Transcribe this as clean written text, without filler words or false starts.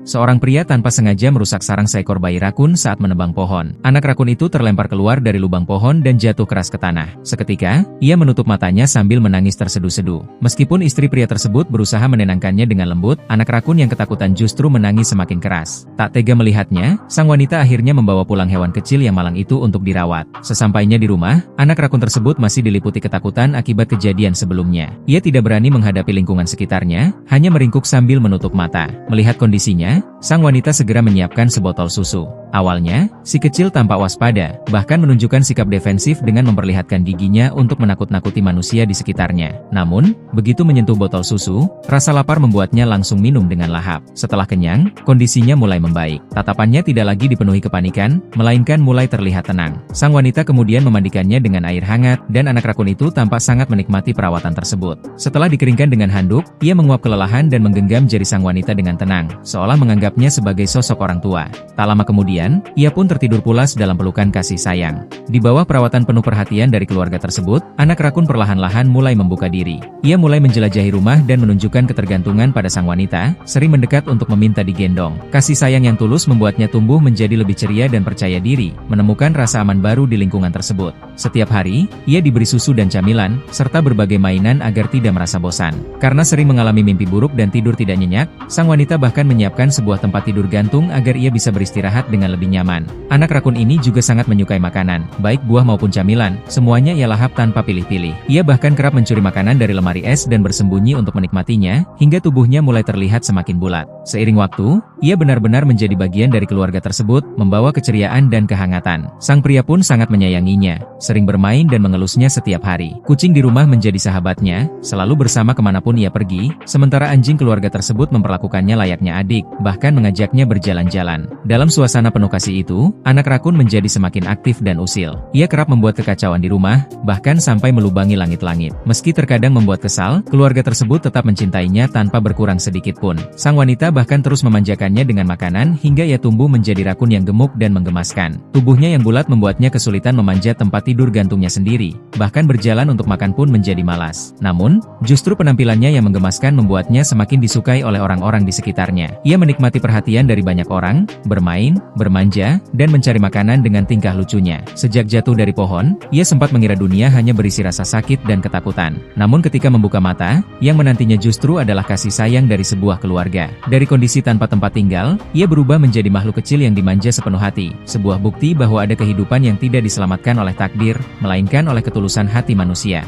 Seorang pria tanpa sengaja merusak sarang seekor bayi rakun saat menebang pohon. Anak rakun itu terlempar keluar dari lubang pohon dan jatuh keras ke tanah. Seketika, ia menutup matanya sambil menangis terseduh-seduh. Meskipun istri pria tersebut berusaha menenangkannya dengan lembut, anak rakun yang ketakutan justru menangis semakin keras. Tak tega melihatnya, sang wanita akhirnya membawa pulang hewan kecil yang malang itu untuk dirawat. Sesampainya di rumah, anak rakun tersebut masih diliputi ketakutan akibat kejadian sebelumnya. Ia tidak berani menghadapi lingkungan sekitarnya, hanya meringkuk sambil menutup mata. Melihat kondisinya, sang wanita segera menyiapkan sebotol susu. Awalnya, si kecil tampak waspada, bahkan menunjukkan sikap defensif dengan memperlihatkan giginya untuk menakut-nakuti manusia di sekitarnya. Namun, begitu menyentuh botol susu, rasa lapar membuatnya langsung minum dengan lahap. Setelah kenyang, kondisinya mulai membaik. Tatapannya tidak lagi dipenuhi kepanikan, melainkan mulai terlihat tenang. Sang wanita kemudian memandikannya dengan air hangat, dan anak rakun itu tampak sangat menikmati perawatan tersebut. Setelah dikeringkan dengan handuk, ia menguap kelelahan dan menggenggam jari sang wanita dengan tenang, seolah menganggapnya sebagai sosok orang tua. Tak lama kemudian, ia pun tertidur pulas dalam pelukan kasih sayang. Di bawah perawatan penuh perhatian dari keluarga tersebut, anak rakun perlahan-lahan mulai membuka diri. Ia mulai menjelajahi rumah dan menunjukkan ketergantungan pada sang wanita, sering mendekat untuk meminta digendong. Kasih sayang yang tulus membuatnya tumbuh menjadi lebih ceria dan percaya diri, menemukan rasa aman baru di lingkungan tersebut. Setiap hari, ia diberi susu dan camilan, serta berbagai mainan agar tidak merasa bosan. Karena sering mengalami mimpi buruk dan tidur tidak nyenyak, sang wanita bahkan menyiapkan sebuah tempat tidur gantung agar ia bisa beristirahat dengan lebih nyaman. Anak rakun ini juga sangat menyukai makanan, baik buah maupun camilan, semuanya ia lahap tanpa pilih-pilih. Ia bahkan kerap mencuri makanan dari lemari es dan bersembunyi untuk menikmatinya, hingga tubuhnya mulai terlihat semakin bulat. Seiring waktu, ia benar-benar menjadi bagian dari keluarga tersebut, membawa keceriaan dan kehangatan. Sang pria pun sangat menyayanginya, sering bermain dan mengelusnya setiap hari. Kucing di rumah menjadi sahabatnya, selalu bersama kemanapun ia pergi, sementara anjing keluarga tersebut memperlakukannya layaknya adik, bahkan mengajaknya berjalan-jalan. Dalam suasana penuh kasih itu, anak rakun menjadi semakin aktif dan usil. Ia kerap membuat kekacauan di rumah, bahkan sampai melubangi langit-langit. Meski terkadang membuat kesal, keluarga tersebut tetap mencintainya tanpa berkurang sedikit pun. Sang wanita bahkan terus memanjakannya dengan makanan hingga ia tumbuh menjadi rakun yang gemuk dan menggemaskan. Tubuhnya yang bulat membuatnya kesulitan memanjat tempat tidur gantungnya sendiri, bahkan berjalan untuk makan pun menjadi malas. Namun, justru penampilannya yang menggemaskan membuatnya semakin disukai oleh orang-orang di sekitarnya. Ia menikmati perhatian dari banyak orang, bermain, bermanja, dan mencari makanan dengan tingkah lucunya. Sejak jatuh dari pohon, ia sempat mengira dunia hanya berisi rasa sakit dan ketakutan. Namun ketika membuka mata, yang menantinya justru adalah kasih sayang dari sebuah keluarga. Dari kondisi tanpa tempat tinggal, ia berubah menjadi makhluk kecil yang dimanja sepenuh hati. Sebuah bukti bahwa ada kehidupan yang tidak diselamatkan oleh takdir, melainkan oleh ketulusan hati manusia.